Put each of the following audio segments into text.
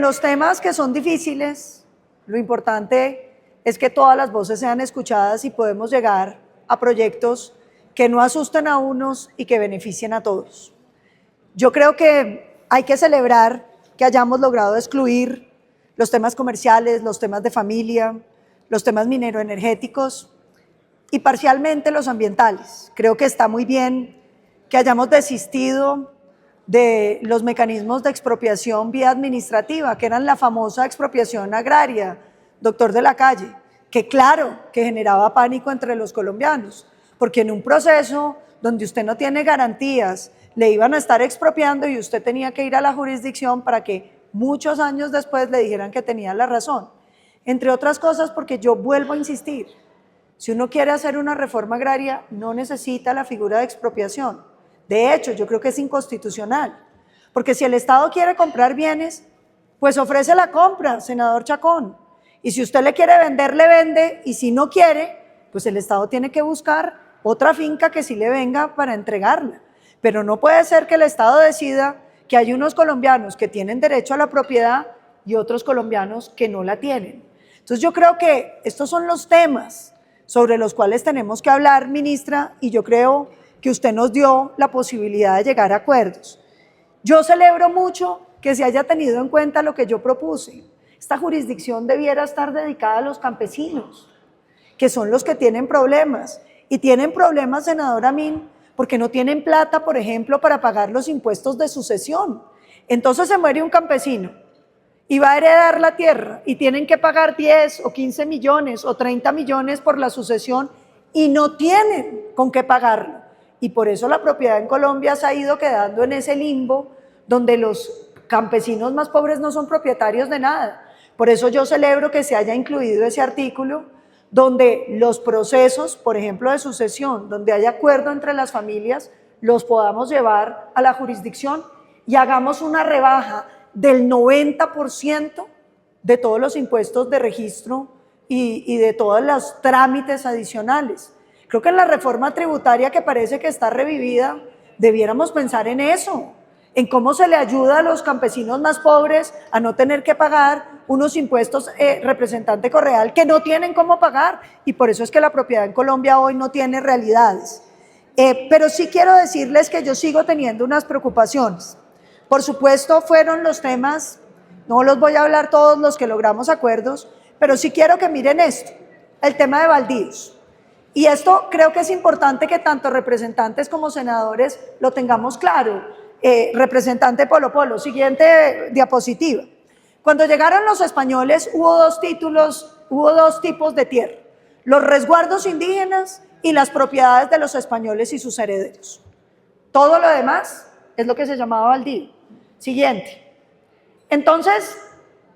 en los temas que son difíciles, lo importante es que todas las voces sean escuchadas y podemos llegar a proyectos que no asusten a unos y que beneficien a todos. Yo creo que hay que celebrar que hayamos logrado excluir los temas comerciales, los temas de familia, los temas mineroenergéticos y parcialmente los ambientales. Creo que está muy bien que hayamos desistido de los mecanismos de expropiación vía administrativa, que eran la famosa expropiación agraria, doctor de la Calle, que claro que generaba pánico entre los colombianos, porque en un proceso donde usted no tiene garantías, le iban a estar expropiando y usted tenía que ir a la jurisdicción para que muchos años después le dijeran que tenía la razón. Entre otras cosas porque yo vuelvo a insistir, si uno quiere hacer una reforma agraria no necesita la figura de expropiación. De hecho, yo creo que es inconstitucional, porque si el Estado quiere comprar bienes, pues ofrece la compra, senador Chacón. Y si usted le quiere vender, le vende, y si no quiere, pues el Estado tiene que buscar otra finca que sí le venga para entregarla. Pero no puede ser que el Estado decida que hay unos colombianos que tienen derecho a la propiedad y otros colombianos que no la tienen. Entonces yo creo que estos son los temas sobre los cuales tenemos que hablar, ministra, y yo creo que usted nos dio la posibilidad de llegar a acuerdos. Yo celebro mucho que se haya tenido en cuenta lo que yo propuse. Esta jurisdicción debiera estar dedicada a los campesinos, que son los que tienen problemas. Y tienen problemas, senador Amin, porque no tienen plata, por ejemplo, para pagar los impuestos de sucesión. Entonces se muere un campesino y va a heredar la tierra y tienen que pagar 10 o 15 millones o 30 millones por la sucesión y no tienen con qué pagarlo. Y por eso la propiedad en Colombia se ha ido quedando en ese limbo donde los campesinos más pobres no son propietarios de nada. Por eso yo celebro que se haya incluido ese artículo donde los procesos, por ejemplo, de sucesión, donde haya acuerdo entre las familias, los podamos llevar a la jurisdicción y hagamos una rebaja del 90% de todos los impuestos de registro y de todos los trámites adicionales. Creo que en la reforma tributaria que parece que está revivida, debiéramos pensar en eso, en cómo se le ayuda a los campesinos más pobres a no tener que pagar unos impuestos, representante Correal, que no tienen cómo pagar, y por eso es que la propiedad en Colombia hoy no tiene realidades. Pero sí quiero decirles que yo sigo teniendo unas preocupaciones. Por supuesto fueron los temas, no los voy a hablar todos los que logramos acuerdos, pero sí quiero que miren esto, el tema de baldíos. Y esto creo que es importante que tanto representantes como senadores lo tengamos claro. Representante Polo Polo, siguiente diapositiva. Cuando llegaron los españoles hubo dos tipos de tierra, los resguardos indígenas y las propiedades de los españoles y sus herederos. Todo lo demás es lo que se llamaba baldío. Siguiente. Entonces,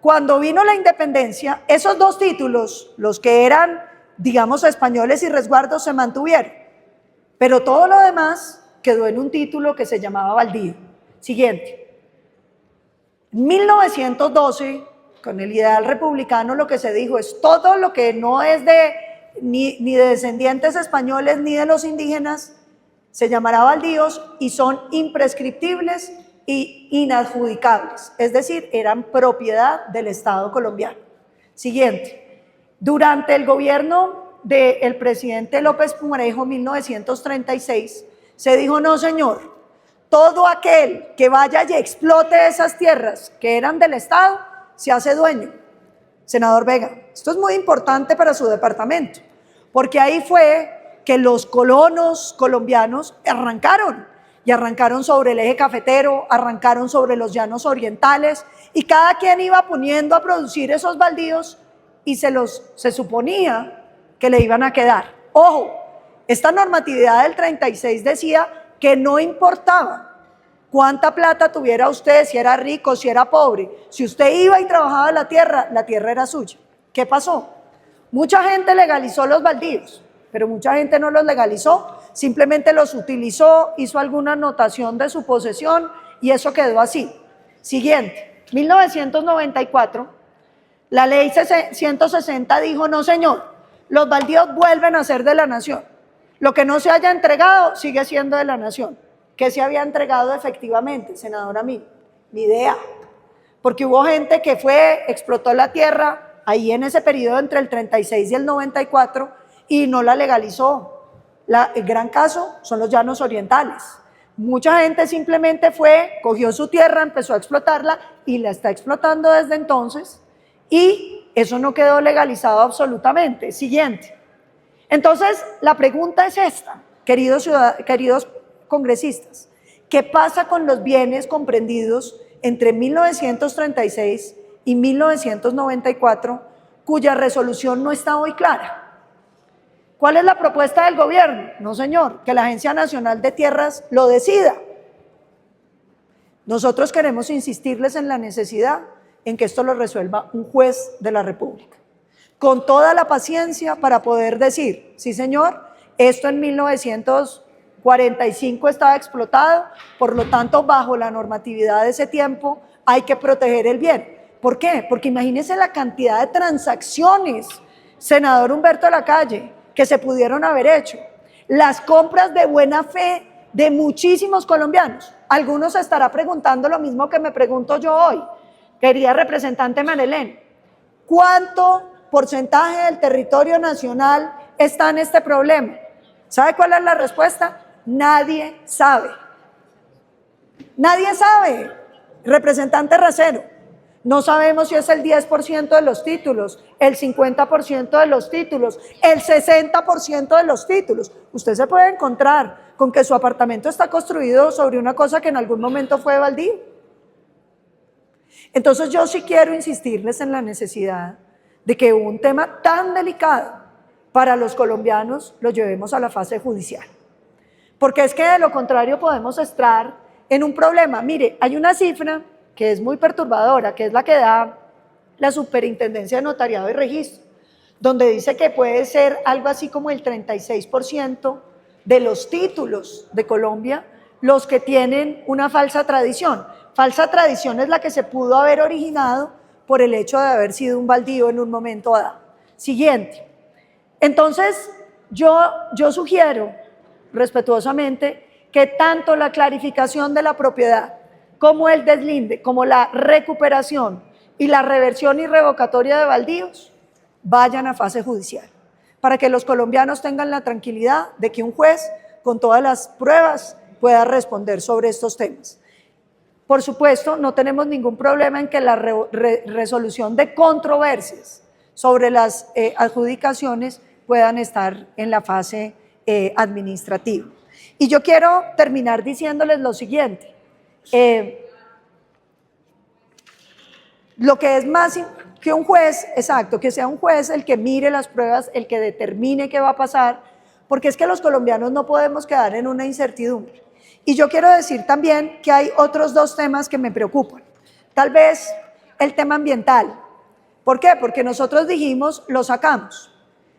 cuando vino la independencia, esos dos títulos, los que eran, digamos, españoles y resguardos, se mantuvieron, pero todo lo demás quedó en un título que se llamaba baldío. Siguiente. En 1912, con el ideal republicano, lo que se dijo es todo lo que no es ni de descendientes españoles ni de los indígenas, se llamará baldíos y son imprescriptibles y inadjudicables, es decir, eran propiedad del Estado colombiano. Siguiente. Durante el gobierno del presidente López Pumarejo, 1936, se dijo, no señor, todo aquel que vaya y explote esas tierras que eran del Estado, se hace dueño. Senador Vega, esto es muy importante para su departamento, porque ahí fue que los colonos colombianos arrancaron sobre el eje cafetero, arrancaron sobre los llanos orientales, y cada quien iba poniendo a producir esos baldíos y se suponía que le iban a quedar. Ojo, esta normatividad del 36 decía que no importaba cuánta plata tuviera usted, si era rico, si era pobre, si usted iba y trabajaba la tierra era suya. ¿Qué pasó? Mucha gente legalizó los baldíos, pero mucha gente no los legalizó, simplemente los utilizó, hizo alguna anotación de su posesión y eso quedó así. Siguiente, 1994, la ley 160 dijo, no señor, los baldíos vuelven a ser de la nación. Lo que no se haya entregado sigue siendo de la nación. ¿Qué se había entregado efectivamente, senadora Amin? Ni idea. porque hubo gente que explotó la tierra ahí en ese periodo entre el 36 y el 94 y no la legalizó. El gran caso son los llanos orientales. Mucha gente simplemente cogió su tierra, empezó a explotarla y la está explotando desde entonces y eso no quedó legalizado absolutamente. Siguiente. Entonces, la pregunta es esta, queridos congresistas, ¿qué pasa con los bienes comprendidos entre 1936 y 1994 cuya resolución no está hoy clara? ¿Cuál es la propuesta del gobierno? No, señor, que la Agencia Nacional de Tierras lo decida. Nosotros queremos insistirles en la necesidad en que esto lo resuelva un juez de la República, con toda la paciencia para poder decir, sí, señor, esto en 1945 estaba explotado, por lo tanto, bajo la normatividad de ese tiempo, hay que proteger el bien. ¿Por qué? Porque imagínense la cantidad de transacciones, senador Humberto Lacalle, que se pudieron haber hecho, las compras de buena fe de muchísimos colombianos. Algunos se estará preguntando lo mismo que me pregunto yo hoy, querida representante Marilén, ¿cuánto porcentaje del territorio nacional está en este problema? ¿Sabe cuál es la respuesta? Nadie sabe. Nadie sabe, representante Racero. No sabemos si es el 10% de los títulos, el 50% de los títulos, el 60% de los títulos. Usted se puede encontrar con que su apartamento está construido sobre una cosa que en algún momento fue baldío. Entonces yo sí quiero insistirles en la necesidad de que un tema tan delicado para los colombianos lo llevemos a la fase judicial. Porque es que de lo contrario podemos estar en un problema. Mire, hay una cifra que es muy perturbadora, que es la que da la Superintendencia de Notariado y Registro, donde dice que puede ser algo así como el 36% de los títulos de Colombia los que tienen una falsa tradición. Falsa tradición es la que se pudo haber originado por el hecho de haber sido un baldío en un momento dado. Siguiente. Entonces, yo sugiero respetuosamente que tanto la clarificación de la propiedad como el deslinde, como la recuperación y la reversión y revocatoria de baldíos vayan a fase judicial, para que los colombianos tengan la tranquilidad de que un juez con todas las pruebas pueda responder sobre estos temas. Por supuesto, no tenemos ningún problema en que la resolución de controversias sobre las adjudicaciones puedan estar en la fase administrativa. Y yo quiero terminar diciéndoles lo siguiente. Lo que es más que un juez, exacto, que sea un juez el que mire las pruebas, el que determine qué va a pasar, porque es que los colombianos no podemos quedar en una incertidumbre. Y yo quiero decir también que hay otros dos temas que me preocupan. Tal vez el tema ambiental. ¿Por qué? Porque nosotros dijimos, lo sacamos.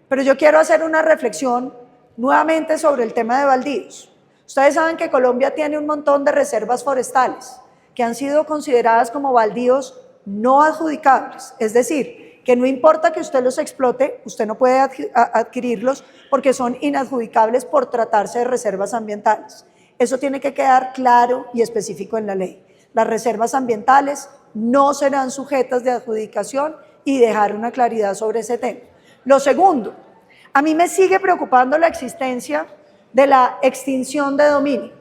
Pero yo quiero hacer una reflexión nuevamente sobre el tema de baldíos. Ustedes saben que Colombia tiene un montón de reservas forestales que han sido consideradas como baldíos no adjudicables, es decir, que no importa que usted los explote, usted no puede adquirirlos porque son inadjudicables por tratarse de reservas ambientales. Eso tiene que quedar claro y específico en la ley. Las reservas ambientales no serán sujetas de adjudicación y dejar una claridad sobre ese tema. Lo segundo, a mí me sigue preocupando la existencia de la extinción de dominio.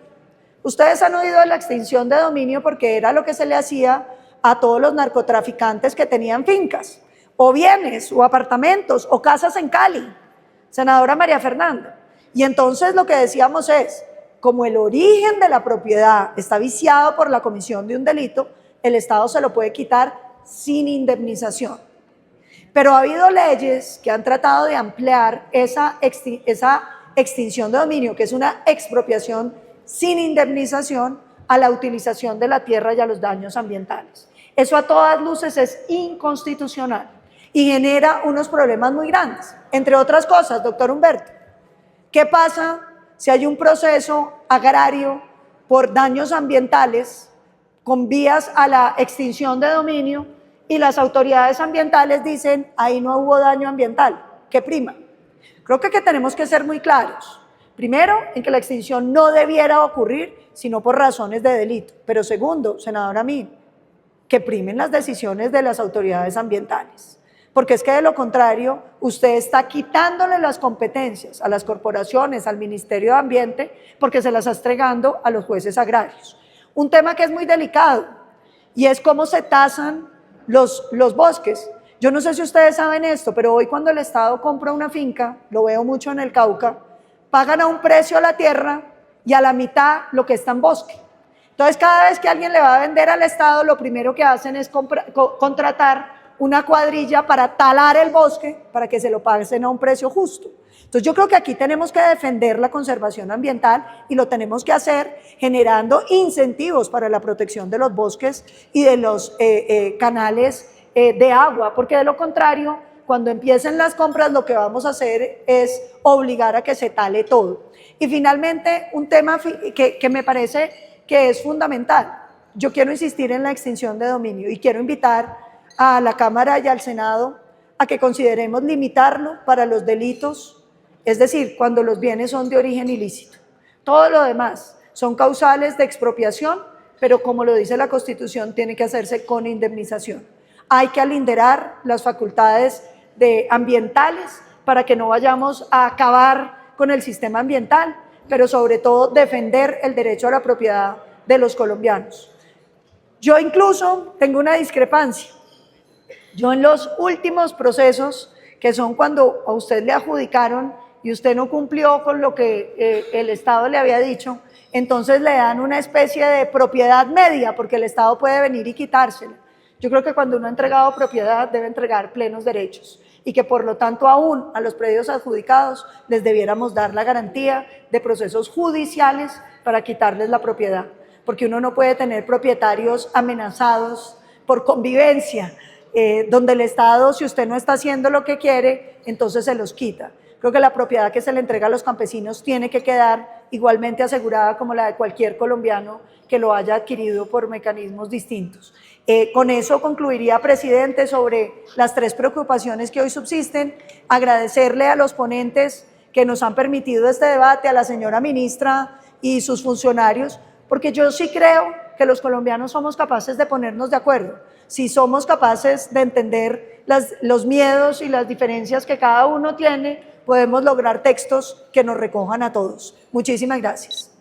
Ustedes han oído de la extinción de dominio porque era lo que se le hacía a todos los narcotraficantes que tenían fincas, o bienes, o apartamentos, o casas en Cali, senadora María Fernanda. Y entonces lo que decíamos es, como el origen de la propiedad está viciado por la comisión de un delito, el Estado se lo puede quitar sin indemnización. Pero ha habido leyes que han tratado de ampliar esa extinción de dominio, que es una expropiación sin indemnización, a la utilización de la tierra y a los daños ambientales. Eso a todas luces es inconstitucional y genera unos problemas muy grandes. Entre otras cosas, doctor Humberto, ¿qué pasa si hay un proceso agrario por daños ambientales con vías a la extinción de dominio y las autoridades ambientales dicen, ahí no hubo daño ambiental? ¿Qué prima? Creo que tenemos que ser muy claros. Primero, en que la extinción no debiera ocurrir, sino por razones de delito. Pero segundo, senadora Min, que primen las decisiones de las autoridades ambientales. Porque es que de lo contrario, usted está quitándole las competencias a las corporaciones, al Ministerio de Ambiente, porque se las está entregando a los jueces agrarios. Un tema que es muy delicado, y es cómo se tasan los bosques. Yo no sé si ustedes saben esto, pero hoy cuando el Estado compra una finca, lo veo mucho en el Cauca, pagan a un precio la tierra y a la mitad lo que está en bosque. Entonces, cada vez que alguien le va a vender al Estado, lo primero que hacen es contratar una cuadrilla para talar el bosque para que se lo paguen a un precio justo. Entonces yo creo que aquí tenemos que defender la conservación ambiental y lo tenemos que hacer generando incentivos para la protección de los bosques y de los canales de agua, porque de lo contrario, cuando empiecen las compras lo que vamos a hacer es obligar a que se tale todo. Y finalmente, un tema que me parece que es fundamental. Yo quiero insistir en la extinción de dominio y quiero invitar a la Cámara y al Senado a que consideremos limitarlo para los delitos, es decir, cuando los bienes son de origen ilícito. Todo lo demás son causales de expropiación, pero como lo dice la Constitución, tiene que hacerse con indemnización. Hay que alinderar las facultades ambientales para que no vayamos a acabar con el sistema ambiental, pero sobre todo defender el derecho a la propiedad de los colombianos. Yo incluso tengo una discrepancia. Yo en los últimos procesos, que son cuando a usted le adjudicaron y usted no cumplió con lo que el Estado le había dicho, entonces le dan una especie de propiedad media, porque el Estado puede venir y quitársela. Yo creo que cuando uno ha entregado propiedad debe entregar plenos derechos y que por lo tanto aún a los predios adjudicados les debiéramos dar la garantía de procesos judiciales para quitarles la propiedad, porque uno no puede tener propietarios amenazados por convivencia, donde el Estado, si usted no está haciendo lo que quiere, entonces se los quita. Creo que la propiedad que se le entrega a los campesinos tiene que quedar igualmente asegurada como la de cualquier colombiano que lo haya adquirido por mecanismos distintos. Con eso concluiría, presidente, sobre las tres preocupaciones que hoy subsisten. Agradecerle a los ponentes que nos han permitido este debate, a la señora ministra y sus funcionarios, porque yo sí creo que los colombianos somos capaces de ponernos de acuerdo, si somos capaces de entender los miedos y las diferencias que cada uno tiene, podemos lograr textos que nos recojan a todos. Muchísimas gracias.